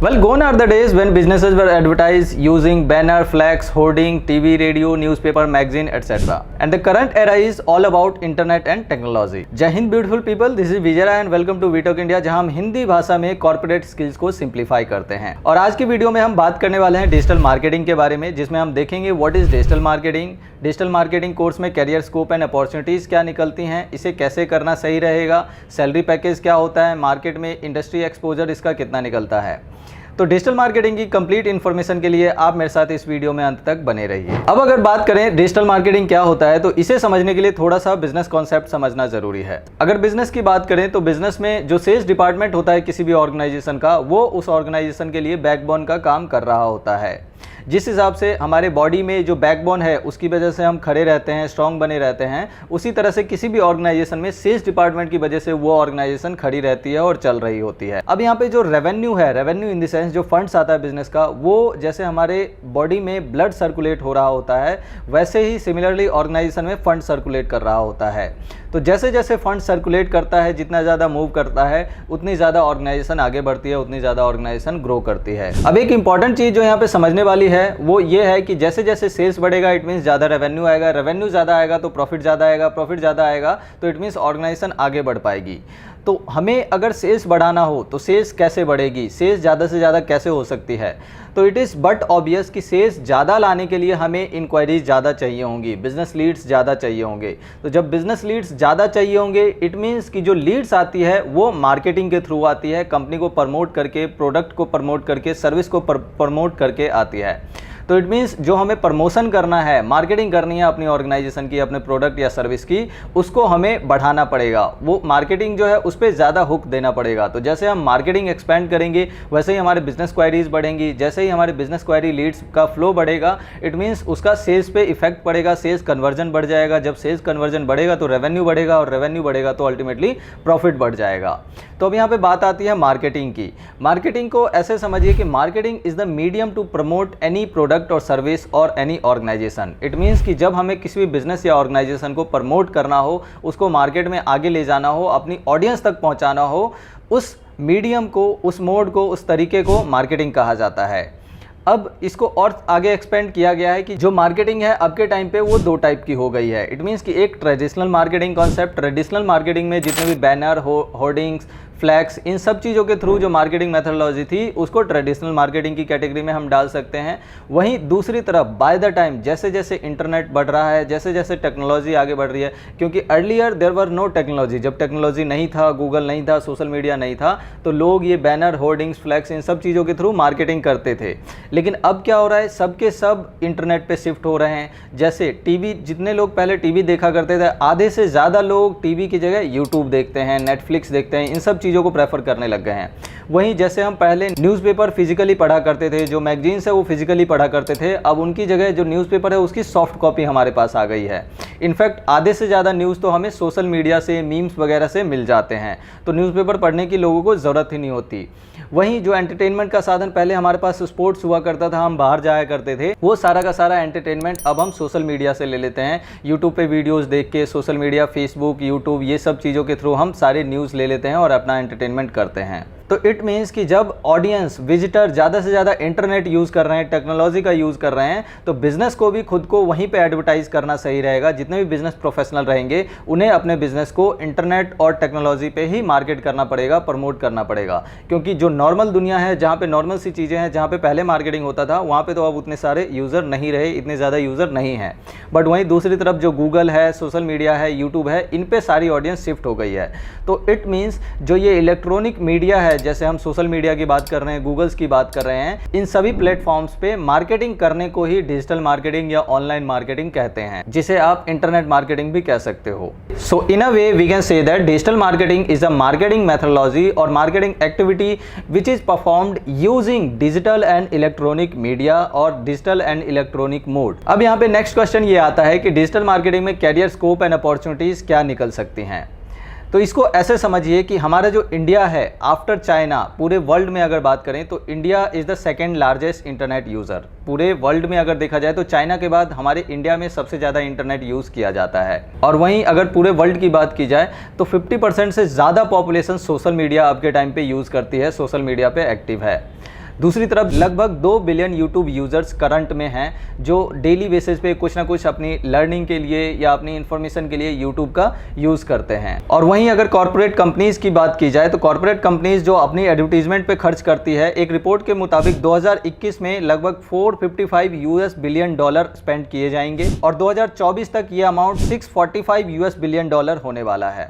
Well, gone are the days when businesses were advertised using banner, flags, hoarding, TV, radio, newspaper, magazine, etc. And the current era is all about internet and technology. जय हिंद beautiful people, this is Vijay Rai and welcome to VTalk India, जहां हम हिंदी भाषा में corporate skills को simplify करते हैं। और आज की वीडियो में हम बात करने वाले हैं डिजिटल मार्केटिंग के बारे में, जिसमें हम देखेंगे what is digital marketing course में कैरियर स्कोप एंड अपॉर्चुनिटीज़ क्या निकलती हैं, इसे कैसे करना सही रहेगा, सैलरी पैकेज क्या होता है, मार्केट में इंडस्ट्री एक्सपोजर इसका कितना निकलता है। तो डिजिटल मार्केटिंग की कंप्लीट इन्फॉर्मेशन के लिए आप मेरे साथ इस वीडियो में अंत तक बने रहिए। अब अगर बात करें डिजिटल मार्केटिंग क्या होता है, तो इसे समझने के लिए थोड़ा सा बिजनेस कॉन्सेप्ट समझना जरूरी है। अगर बिजनेस की बात करें तो बिजनेस में जो सेल्स डिपार्टमेंट होता है किसी भी ऑर्गेनाइजेशन का, वो उस ऑर्गेनाइजेशन के लिए बैकबोन का काम कर रहा होता है। जिस हिसाब से हमारे बॉडी में जो बैकबोन है उसकी वजह से हम खड़े रहते हैं, स्ट्रांग बने रहते हैं, उसी तरह से किसी भी ऑर्गेनाइजेशन में सेल्स डिपार्टमेंट की वजह से वो ऑर्गेनाइजेशन खड़ी रहती है और चल रही होती है। अब यहाँ पे जो रेवेन्यू है, रेवेन्यू इन द सेंस जो फंड्स आता है बिजनेस का, वो जैसे हमारे बॉडी में ब्लड सर्कुलेट हो रहा होता है, वैसे ही सिमिलरली ऑर्गेनाइजेशन में फंड सर्कुलेट कर रहा होता है। तो जैसे जैसे फंड सर्कुलेट करता है, जितना ज़्यादा मूव करता है, उतनी ज़्यादा ऑर्गेनाइजेशन आगे बढ़ती है, उतनी ज़्यादा ऑर्गेनाइजेशन ग्रो करती है। अब एक इंपॉर्टेंट चीज़ जो यहाँ पे समझने वाली है वो ये है कि जैसे जैसे सेल्स बढ़ेगा इट मीन्स ज़्यादा रेवेन्यू आएगा, रेवेन्यू ज़्यादा आएगा तो प्रॉफिट ज़्यादा आएगा, प्रॉफिट ज़्यादा आएगा तो इट मीन्स ऑर्गेनाइजेशन आगे बढ़ पाएगी। तो हमें अगर सेल्स बढ़ाना हो तो सेल्स कैसे बढ़ेगी, सेल्स ज़्यादा से ज़्यादा कैसे हो सकती है, तो इट इज़ बट ऑब्वियस कि सेल्स ज़्यादा लाने के लिए हमें इंक्वायरीज ज़्यादा चाहिए होंगी, बिजनेस लीड्स ज़्यादा चाहिए होंगे। तो जब बिजनेस लीड्स ज़्यादा चाहिए होंगे इट मीन्स कि जो लीड्स आती है वो मार्केटिंग के थ्रू आती है, कंपनी को प्रमोट करके, प्रोडक्ट को प्रमोट करके, सर्विस को प्रमोट करके आती है। तो इट मीन्स जो हमें प्रमोशन करना है, मार्केटिंग करनी है अपनी ऑर्गेनाइजेशन की, अपने प्रोडक्ट या सर्विस की, उसको हमें बढ़ाना पड़ेगा। वो मार्केटिंग जो है उस पर ज़्यादा हुक देना पड़ेगा। तो जैसे हम मार्केटिंग एक्सपेंड करेंगे वैसे ही हमारे बिजनेस क्वायरीज बढ़ेंगी, जैसे ही हमारे बिजनेस क्वायरी लीड्स का फ्लो बढ़ेगा इट मीन्स उसका सेल्स पे इफेक्ट पड़ेगा, सेल्स कन्वर्जन बढ़ जाएगा। जब सेल्स कन्वर्जन बढ़ेगा तो रेवेन्यू बढ़ेगा, और रेवेन्यू बढ़ेगा तो अल्टीमेटली प्रॉफिट बढ़ जाएगा। तो अब यहाँ पे बात आती है मार्केटिंग की। मार्केटिंग को ऐसे समझिए कि marketing is the medium to promote any product और सर्विस और एनी ऑर्गेनाइजेशन। इट मीन्स कि जब हमें किसी भी बिजनेस या ऑर्गेनाइजेशन को प्रमोट करना हो, उसको मार्केट में आगे ले जाना हो, अपनी ऑडियंस तक पहुंचाना हो, उस मीडियम को, उस मोड को, उस तरीके को मार्केटिंग कहा जाता है। अब इसको और आगे एक्सपेंड किया गया है कि जो मार्केटिंग है अब के टाइम पे वो दो टाइप की हो गई है। इट मीन्स कि एक traditional marketing concept, traditional marketing में जितने भी बैनर, होर्डिंग्स, फ्लैक्स, इन सब चीज़ों के थ्रू जो मार्केटिंग मेथोडोलॉजी थी उसको ट्रेडिशनल मार्केटिंग की कैटेगरी में हम डाल सकते हैं। वहीं दूसरी तरफ बाय द टाइम जैसे जैसे इंटरनेट बढ़ रहा है, जैसे जैसे टेक्नोलॉजी आगे बढ़ रही है, क्योंकि earlier there were no technology, जब टेक्नोलॉजी नहीं था, गूगल नहीं था, सोशल मीडिया नहीं था, तो लोग ये बैनर, होर्डिंग्स, फ्लैक्स, इन सब चीज़ों के थ्रू मार्केटिंग करते थे। लेकिन अब क्या हो रहा है, सबके सब इंटरनेट पे शिफ्ट हो रहे हैं। जैसे टीवी, जितने लोग पहले टीवी देखा करते थे, आधे से ज़्यादा लोग टीवी की जगह यूट्यूब देखते हैं, नेटफ्लिक्स देखते हैं, इन सब चीज़ों को प्रेफर करने लग गए हैं। वहीं जैसे हम पहले न्यूज़पेपर फिजिकली पढ़ा करते थे, जो मैगजीन्स है वो फिजिकली पढ़ा करते थे, अब उनकी जगह जो न्यूज़पेपर है उसकी सॉफ्ट कॉपी हमारे पास आ गई है। इनफैक्ट आधे से ज़्यादा न्यूज़ तो हमें सोशल मीडिया से, मीम्स वगैरह से मिल जाते हैं, तो न्यूज़पेपर पढ़ने की लोगों को ज़रूरत ही नहीं होती। वहीं जो एंटरटेनमेंट का साधन पहले हमारे पास स्पोर्ट्स हुआ करता था, हम बाहर जाया करते थे, वो सारा का सारा एंटरटेनमेंट अब हम सोशल मीडिया से ले लेते हैं। यूट्यूब पे वीडियोस देख के, सोशल मीडिया, फेसबुक, यूट्यूब, ये सब चीज़ों के थ्रू हम सारे न्यूज़ ले लेते हैं और अपना एंटरटेनमेंट करते हैं। तो इट मीन्स कि जब ऑडियंस, विजिटर ज़्यादा से ज़्यादा इंटरनेट यूज़ कर रहे हैं, टेक्नोलॉजी का यूज़ कर रहे हैं, तो बिज़नेस को भी खुद को वहीं पे एडवर्टाइज करना सही रहेगा। जितने भी बिज़नेस प्रोफेशनल रहेंगे उन्हें अपने बिज़नेस को इंटरनेट और टेक्नोलॉजी पे ही मार्केट करना पड़ेगा, प्रमोट करना पड़ेगा। क्योंकि जो नॉर्मल दुनिया है, जहाँ पे नॉर्मल सी चीज़ें हैं, जहाँ पे पहले मार्केटिंग होता था, वहाँ पे तो अब उतने सारे यूज़र नहीं रहे, इतने ज़्यादा यूज़र नहीं हैं। बट वहीं दूसरी तरफ जो गूगल है, सोशल मीडिया है, यूट्यूब है, इन पे सारी ऑडियंस शिफ्ट हो गई है। तो इट मीन्स जो ये इलेक्ट्रॉनिक मीडिया है, जैसे हम सोशल मीडिया की बात कर रहे हैं, गूगल्स की बात कर रहे हैं, इन सभी प्लेटफॉर्म्स पे मार्केटिंग करने को ही डिजिटल मार्केटिंग या ऑनलाइन मार्केटिंग कहते हैं, जिसे आप इंटरनेट मार्केटिंग भी कह सकते हो। So in a way we can say that digital marketing is a marketing methodology और marketing activity which is performed using digital and electronic media और डिजिटल एंड इलेक्ट्रॉनिक मोड। अब यहाँ पे नेक्स्ट क्वेश्चन ये आता है कि डिजिटल मार्केटिंग में कैरियर स्कोप एंड अपॉर्चुनिटीज क्या निकल सकती हैं। तो इसको ऐसे समझिए कि हमारा जो इंडिया है आफ्टर चाइना, पूरे वर्ल्ड में अगर बात करें तो India is the second largest internet user. पूरे वर्ल्ड में अगर देखा जाए तो चाइना के बाद हमारे इंडिया में सबसे ज़्यादा इंटरनेट यूज़ किया जाता है। और वहीं अगर पूरे वर्ल्ड की बात की जाए तो 50% से ज़्यादा पॉपुलेशन सोशल मीडिया अब के टाइम पे यूज़ करती है, सोशल मीडिया पे एक्टिव है। दूसरी तरफ लगभग 2 बिलियन यूट्यूब यूजर्स करंट में हैं जो डेली बेसिस पे कुछ ना कुछ अपनी लर्निंग के लिए या अपनी इन्फॉर्मेशन के लिए यूट्यूब का यूज करते हैं। और वहीं अगर कॉर्पोरेट कंपनीज की बात की जाए तो कॉर्पोरेट कंपनीज जो अपनी एडवर्टीजमेंट पे खर्च करती है, एक रिपोर्ट के मुताबिक 2021 में लगभग $455 बिलियन स्पेंड किए जाएंगे और 2024 तक ये अमाउंट $645 बिलियन होने वाला है।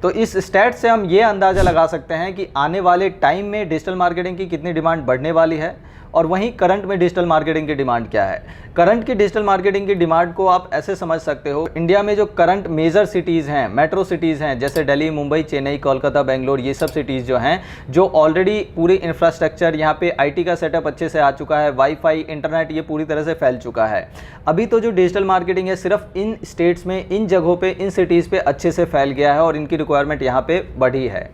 तो इस स्टैट से हम ये अंदाज़ा लगा सकते हैं कि आने वाले टाइम में डिजिटल मार्केटिंग की कितनी डिमांड बढ़ने वाली है और वहीं करंट में डिजिटल मार्केटिंग की डिमांड क्या है। करंट की डिजिटल मार्केटिंग की डिमांड को आप ऐसे समझ सकते हो, इंडिया में जो करंट मेजर सिटीज़ हैं, मेट्रो सिटीज़ हैं, जैसे दिल्ली, मुंबई, चेन्नई, कोलकाता, बेंगलोर, ये सब सिटीज़ जो हैं, जो ऑलरेडी पूरी इंफ्रास्ट्रक्चर यहाँ पे आईटी का सेटअप अच्छे से आ चुका है, वाईफाई, इंटरनेट ये पूरी तरह से फैल चुका है। अभी तो जो डिजिटल मार्केटिंग है सिर्फ इन स्टेट्स में, इन जगहों पे, इन सिटीज़ पे अच्छे से फैल गया है और इनकी रिक्वायरमेंट यहाँ पे बढ़ी है।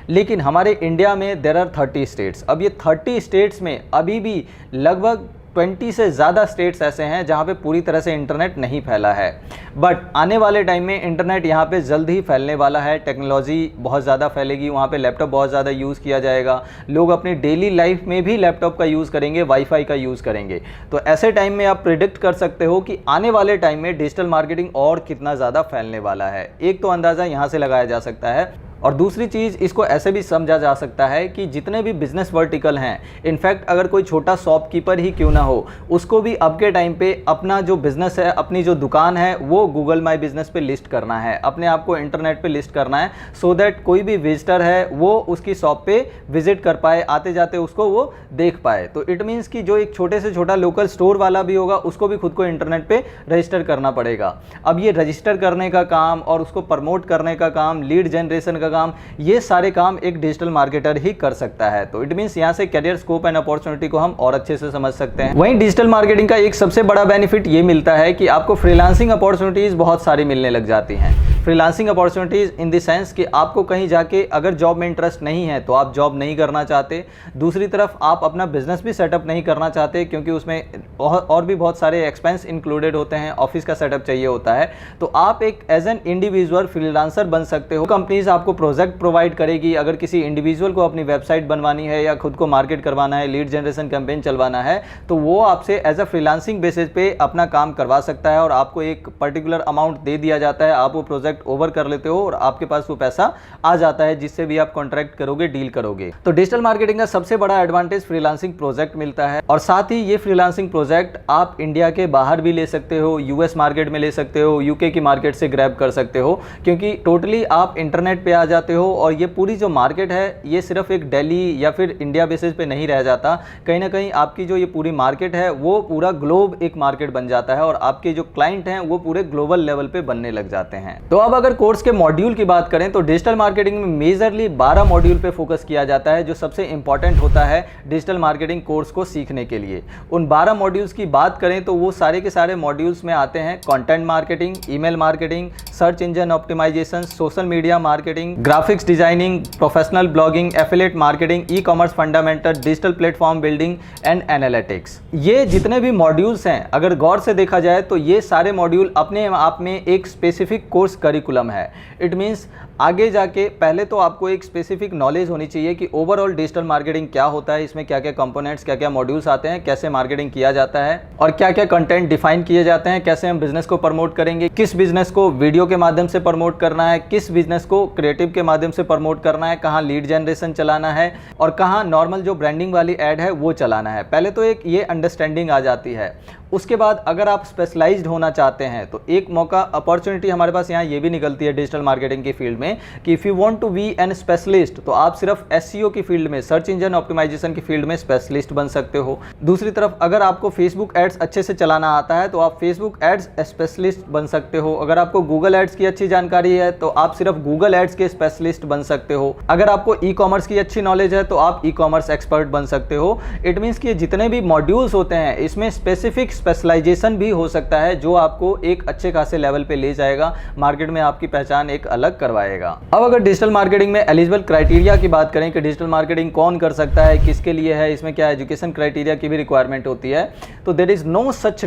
लेकिन हमारे इंडिया में देयर आर 30 स्टेट्स। अब ये 30 स्टेट्स में अभी भी लगभग 20 से ज़्यादा स्टेट्स ऐसे हैं जहाँ पे पूरी तरह से इंटरनेट नहीं फैला है। बट आने वाले टाइम में इंटरनेट यहाँ पे जल्द ही फैलने वाला है, टेक्नोलॉजी बहुत ज़्यादा फैलेगी, वहाँ पे लैपटॉप बहुत ज़्यादा यूज़ किया जाएगा, लोग अपनी डेली लाइफ में भी लैपटॉप का यूज़ करेंगे, वाईफाई का यूज़ करेंगे। तो ऐसे टाइम में आप प्रिडिक्ट कर सकते हो कि आने वाले टाइम में डिजिटल मार्केटिंग और कितना ज़्यादा फैलने वाला है। एक तो अंदाज़ा यहाँ से लगाया जा सकता है और दूसरी चीज़ इसको ऐसे भी समझा जा सकता है कि जितने भी बिजनेस वर्टिकल हैं, इनफैक्ट अगर कोई छोटा शॉपकीपर ही क्यों ना हो, उसको भी अब के टाइम पे अपना जो बिज़नेस है, अपनी जो दुकान है, वो गूगल माई बिजनेस पे लिस्ट करना है, अपने आप को इंटरनेट पे लिस्ट करना है, सो दैट कोई भी विजिटर है वो उसकी शॉप पे विजिट कर पाए, आते जाते उसको वो देख पाए। तो इट मीन्स कि जो एक छोटे से छोटा लोकल स्टोर वाला भी होगा उसको भी खुद को इंटरनेट पे रजिस्टर करना पड़ेगा। अब ये रजिस्टर करने का काम और उसको प्रमोट करने का काम, लीड जनरेशन काम, ये सारे काम एक डिजिटल मार्केटर ही कर सकता है। तो इट मींस यहां से करियर स्कोप एंड अपॉर्चुनिटी को हम और अच्छे से समझ सकते हैं। वहीं डिजिटल मार्केटिंग का एक सबसे बड़ा बेनिफिट ये मिलता है कि आपको फ्रीलांसिंग अपॉर्चुनिटीज बहुत सारी मिलने लग जाती हैं। Freelancing opportunities in the sense कि आपको कहीं जाके अगर जॉब में इंटरेस्ट नहीं है तो आप जॉब नहीं करना चाहते, दूसरी तरफ आप अपना बिजनेस भी सेटअप नहीं करना चाहते क्योंकि उसमें और भी बहुत सारे एक्सपेंस इंक्लूडेड होते हैं, ऑफिस का सेटअप चाहिए होता है, तो आप एक एज एन इंडिविजुअल फ्रीलांसर बन सकते हो। कंपनीज आपको प्रोजेक्ट प्रोवाइड करेगी, अगर किसी इंडिविजुअल को अपनी वेबसाइट बनवानी है या खुद को मार्केट करवाना है, लीड जनरेशन कैंपेन चलवाना है, तो वो आपसे एज अ फ्रीलांसिंग बेसिस पे अपना काम करवा सकता है और आपको एक पर्टिकुलर अमाउंट दे दिया जाता है, आप वो प्रोजेक्ट ओवर कर लेते हो और आपके पास वो पैसा आ जाता है जिससे भी आप कॉन्ट्रैक्ट करोगे, डील करोगे। तो डिजिटल मार्केटिंग का सबसे बड़ा एडवांटेज फ्रीलांसिंग प्रोजेक्ट मिलता है और साथ ही ये फ्रीलांसिंग प्रोजेक्ट आप इंडिया के बाहर भी ले सकते हो, यूएस मार्केट में ले सकते हो, यूके की मार्केट से ग्रैब कर सकते हो, क्योंकि टोटली आप इंटरनेट पे आ जाते हो और ये पूरी जो मार्केट है ये सिर्फ एक दिल्ली या फिर इंडिया बेसिस पे नहीं रह जाता, कहीं ना कहीं आपकी जो ये पूरी मार्केट है वो पूरा ग्लोब एक मार्केट बन जाता है और आपके जो क्लाइंट हैं वो पूरे ग्लोबल लेवल पे बनने लग जाते हैं। तो अब अगर कोर्स के मॉड्यूल की बात करें तो डिजिटल मार्केटिंग में मेजरली 12 मॉड्यूल पे फोकस किया जाता है जो सबसे इंपॉर्टेंट होता है डिजिटल मार्केटिंग कोर्स को सीखने के लिए। उन 12 मॉड्यूल्स की बात करें तो वो सारे के सारे मॉड्यूल्स में आते हैं content marketing, email marketing, search engine optimisation, social media marketing, graphics designing, professional blogging, affiliate marketing, e commerce fundamental, digital platform building and analytics. ये जितने भी मॉड्यूल्स हैं अगर गौर से देखा जाए तो ये सारे मॉड्यूल अपने आप में एक स्पेसिफिक कोर्स करिकुलम है। इट मीन्स आगे जाके पहले तो आपको एक स्पेसिफिक नॉलेज होनी चाहिए कि ओवरऑल डिजिटल मार्केटिंग क्या होता है, इसमें क्या क्या कंपोनेंट्स, क्या क्या मॉड्यूल्स आते हैं, कैसे मार्केटिंग किया जाता है और क्या क्या कंटेंट डिफाइन किए जाते हैं, कैसे हम बिजनेस को प्रमोट करेंगे, किस बिजनेस को वीडियो के माध्यम से प्रमोट करना है, किस बिजनेस को क्रिएटिव के माध्यम से प्रमोट करना है, कहाँ लीड जनरेशन चलाना है और कहाँ नॉर्मल जो ब्रांडिंग वाली एड है वो चलाना है। पहले तो एक ये अंडरस्टैंडिंग आ जाती है। उसके बाद अगर आप स्पेशलाइज्ड होना चाहते हैं तो एक मौका अपॉर्चुनिटी हमारे पास यहाँ ये भी निकलती है डिजिटल मार्केटिंग की फील्ड में कि if you want to be an specialist तो आप सिर्फ एसईओ की फील्ड में, सर्च इंजन ऑप्टिमाइजेशन की फील्ड में स्पेशलिस्ट बन सकते हो। दूसरी तरफ अगर आपको फेसबुक एड्स अच्छे से चलाना आता है तो आप फेसबुक एड्स स्पेशलिस्ट बन सकते हो। अगर आपको गूगल एड्स की अच्छी जानकारी है तो आप सिर्फ गूगल एड्स के स्पेशलिस्ट बन सकते हो। अगर आपको ई कॉमर्स की अच्छी नॉलेज है तो आप ई कॉमर्स एक्सपर्ट बन सकते हो। इट मीन्स कि जितने भी मॉड्यूल्स होते हैं इसमें स्पेसिफिक स्पेशलाइजेशन भी हो सकता है जो आपको एक अच्छे खासे लेवल पे ले जाएगा, मार्केट में आपकी पहचान एक अलग करवाएगा। रहेगा। अब अगर डिजिटल मार्केटिंग में एलिजिबल क्राइटेरिया की बात करें कि डिजिटल मार्केटिंग कौन कर सकता है, किसके लिए है, इसमें क्या एजुकेशन क्राइटेरिया की भी रिक्वायरमेंट होती है, तो there is no such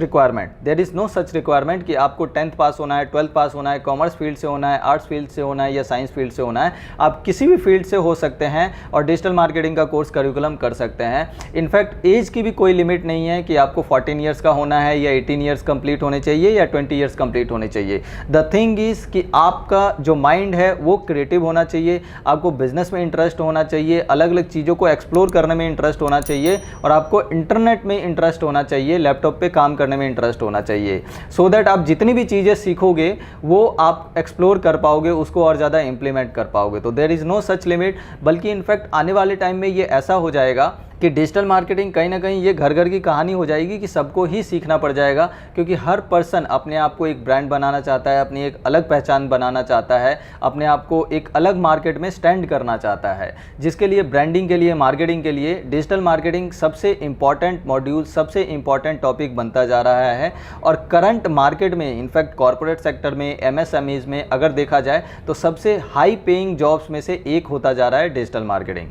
requirement कि आपको 10th पास होना है, 12th पास होना है, कॉमर्स फील्ड से होना है, आर्ट्स फील्ड से होना है या साइंस फील्ड से होना है। आप किसी भी फील्ड से हो सकते हैं और डिजिटल मार्केटिंग का कोर्स करिकुलम कर सकते हैं। इनफैक्ट एज की भी कोई लिमिट नहीं है कि आपको 14 ईयर्स का होना है या 18 ईयर्स कंप्लीट होने चाहिए या 20 ईयर्स कंप्लीट होने चाहिए। द थिंग इज कि आपका जो माइंड है वो क्रिएटिव होना चाहिए, आपको बिजनेस में इंटरेस्ट होना चाहिए, अलग अलग चीज़ों को एक्सप्लोर करने में इंटरेस्ट होना चाहिए और आपको इंटरनेट में इंटरेस्ट होना चाहिए, लैपटॉप पे काम करने में इंटरेस्ट होना चाहिए, सो दैट आप जितनी भी चीज़ें सीखोगे वो आप एक्सप्लोर कर पाओगे, उसको और ज़्यादा इंप्लीमेंट कर पाओगे। तो there is no such limit, बल्कि इनफैक्ट आने वाले टाइम में ये ऐसा हो जाएगा कि डिजिटल मार्केटिंग कहीं ना कहीं ये घर घर की कहानी हो जाएगी कि सबको ही सीखना पड़ जाएगा, क्योंकि हर पर्सन अपने आप को एक ब्रांड बनाना चाहता है, अपनी एक अलग पहचान बनाना चाहता है, अपने आप को एक अलग मार्केट में स्टैंड करना चाहता है, जिसके लिए ब्रांडिंग के लिए, मार्केटिंग के लिए डिजिटल मार्केटिंग सबसे इंपॉर्टेंट मॉड्यूल, सबसे इंपॉर्टेंट टॉपिक बनता जा रहा है। और करंट मार्केट में इनफैक्ट कॉर्पोरेट सेक्टर में, MSMEs में अगर देखा जाए तो सबसे हाई पेइंग जॉब्स में से एक होता जा रहा है डिजिटल मार्केटिंग।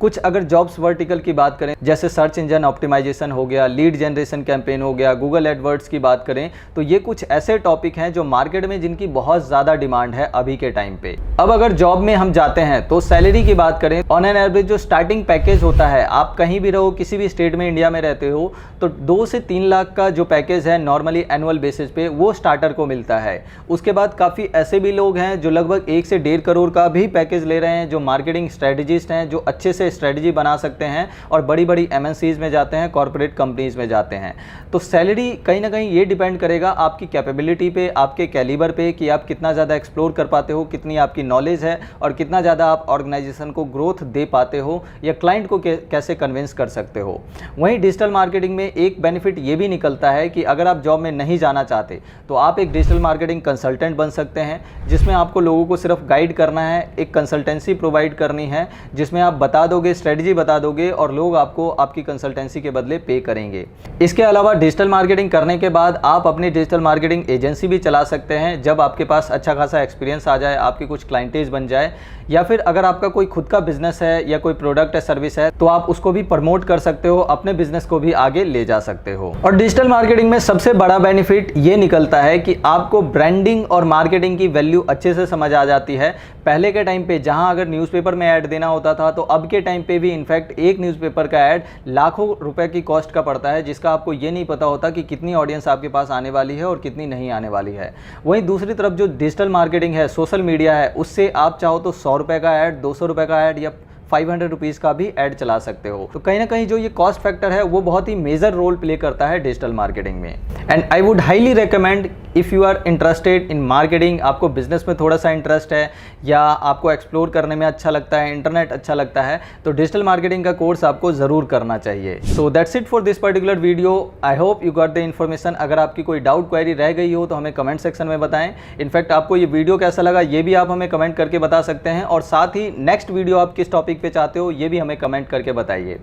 कुछ अगर जॉब्स वर्टिकल की बात करें, जैसे सर्च इंजन ऑप्टिमाइजेशन हो गया, लीड जनरेशन कैंपेन हो गया, गूगल एडवर्ड्स की बात करें, तो ये कुछ ऐसे टॉपिक हैं जो मार्केट में जिनकी बहुत ज़्यादा डिमांड है अभी के टाइम पे। अब अगर जॉब में हम जाते हैं तो सैलरी की बात करें, ऑन एन एवरेज जो स्टार्टिंग पैकेज होता है, आप कहीं भी रहो, किसी भी स्टेट में इंडिया में रहते हो, तो 2 से 3 लाख का जो पैकेज है नॉर्मली एनुअल बेसिस पे वो स्टार्टर को मिलता है। उसके बाद काफ़ी ऐसे भी लोग हैं जो लगभग 1 से 1.5 करोड़ का भी पैकेज ले रहे हैं, जो मार्केटिंग स्ट्रेटजिस्ट हैं, जो अच्छे से स्ट्रेटजी बना सकते हैं और बड़ी बड़ी MNCs में जाते हैं, कॉर्पोरेट कंपनीज में जाते हैं। तो सैलरी कहीं ना कहीं ये डिपेंड करेगा आपकी कैपेबिलिटी पे, आपके कैलिबर पे, कि आप कितना ज़्यादा एक्सप्लोर कर पाते हो, कितनी आपकी नॉलेज है और कितना ज़्यादा आप ऑर्गेनाइजेशन को ग्रोथ दे पाते हो या क्लाइंट को कैसे कन्विंस कर सकते हो। वहीं डिजिटल मार्केटिंग में एक बेनिफिट ये भी निकलता है कि अगर आप जॉब में नहीं जाना चाहते तो आप एक डिजिटल मार्केटिंग कंसल्टेंट बन सकते हैं, जिसमें आपको लोगों को सिर्फ गाइड करना है, एक कंसल्टेंसी प्रोवाइड करनी है, जिसमें आप बता दोगे, स्ट्रेटजी बता दोगे और लोग आपको आपकी कंसल्टेंसी के बदले पे करेंगे। इसके अलावा डिजिटल मार्केटिंग करने के बाद आप अपनी डिजिटल मार्केटिंग एजेंसी भी चला सकते हैं, जब आपके पास अच्छा खासा एक्सपीरियंस आ जाए, आपकी कुछ क्लाइंटेज बन जाए, या फिर अगर आपका कोई खुद का बिजनेस है या कोई प्रोडक्ट है, सर्विस है, तो आप उसको भी प्रमोट कर सकते हो, अपने बिजनेस को भी आगे ले जा सकते हो। और डिजिटल मार्केटिंग में सबसे बड़ा बेनिफिट ये निकलता है कि आपको ब्रांडिंग और मार्केटिंग की वैल्यू अच्छे से समझ आ जाती है। पहले के टाइम पे जहां अगर न्यूज़पेपर में ऐड देना होता था, तो अब के टाइम पे भी इनफैक्ट एक न्यूज़पेपर का ऐड लाखों रुपए की कॉस्ट का पड़ता है, जिसका आपको ये नहीं पता होता कि कितनी ऑडियंस आपके पास आने वाली है और कितनी नहीं आने वाली है। वहीं दूसरी तरफ जो डिजिटल मार्केटिंग है, सोशल मीडिया है, उससे आप चाहो तो 100 रुपये का ऐड, 200 रुपये का ऐड या 500 रुपीज़ का भी ऐड चला सकते हो। तो कहीं ना कहीं जो ये कॉस्ट फैक्टर है वो बहुत ही मेजर रोल प्ले करता है डिजिटल मार्केटिंग में। And I would highly recommend, if you are interested in marketing, आपको बिजनेस में थोड़ा सा इंटरेस्ट है या आपको एक्सप्लोर करने में अच्छा लगता है, इंटरनेट अच्छा लगता है, तो डिजिटल मार्केटिंग का कोर्स आपको ज़रूर करना चाहिए। So that's it for this particular video. I hope you got the information. अगर आपकी कोई डाउट क्वेरी रह गई हो तो हमें कमेंट सेक्शन में बताएं। इनफैक्ट आपको ये वीडियो कैसा लगा ये भी आप हमें कमेंट करके बता सकते हैं, और साथ ही नेक्स्ट वीडियो आप किस टॉपिक पे चाहते हो ये भी हमें कमेंट करके बताइए।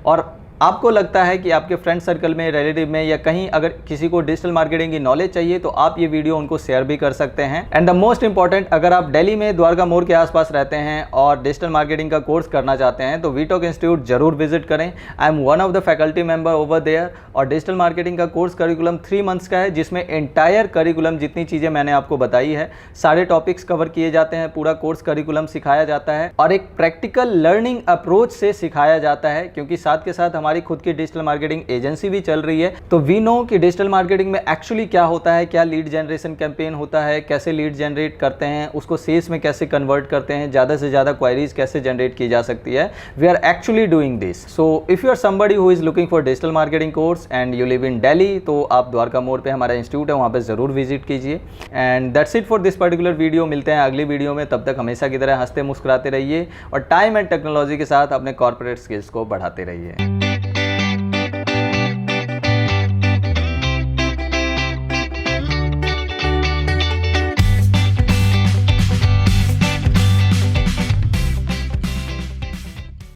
और आपको लगता है कि आपके फ्रेंड सर्कल में, रिलेटिव में या कहीं अगर किसी को डिजिटल मार्केटिंग की नॉलेज चाहिए तो आप ये वीडियो उनको शेयर भी कर सकते हैं। एंड द मोस्ट इंपॉर्टेंट, अगर आप दिल्ली में द्वारका मोड़ के आसपास रहते हैं और डिजिटल मार्केटिंग का कोर्स करना चाहते हैं तो वीटॉक इंस्टीट्यूट जरूर विजिट करें। I am one of the faculty member over there. और डिजिटल मार्केटिंग का कोर्स करिकुलम 3 मंथ्स का है, जिसमें एंटायर करिकुलम जितनी चीज़ें मैंने आपको बताई है, सारे टॉपिक्स कवर किए जाते हैं, पूरा कोर्स करिकुलम सिखाया जाता है और एक प्रैक्टिकल लर्निंग अप्रोच से सिखाया जाता है, क्योंकि साथ के साथ हमारी खुद की डिजिटल मार्केटिंग एजेंसी भी चल रही है। तो वी नो कि डिजिटल मार्केटिंग में एक्चुअली क्या होता है, क्या लीड जनरेशन कैंपेन होता है, कैसे लीड जनरेट करते हैं, उसको सेल्स में कैसे कन्वर्ट करते हैं, ज़्यादा से ज़्यादा क्वायरीज कैसे जनरेट की जा सकती है। We are actually doing this. So if you are somebody who is looking for digital marketing course and you live in Delhi, तो आप द्वारका मोड़ पे हमारा इंस्टीट्यूट है, वहाँ पे ज़रूर विजिट कीजिए। And that's it for this particular video. मिलते हैं अगली वीडियो में, तब तक हमेशा की तरह हंसते मुस्कुराते रहिए और टाइम एंड टेक्नोलॉजी के साथ अपने कॉर्पोरेट स्किल्स को बढ़ाते रहिए।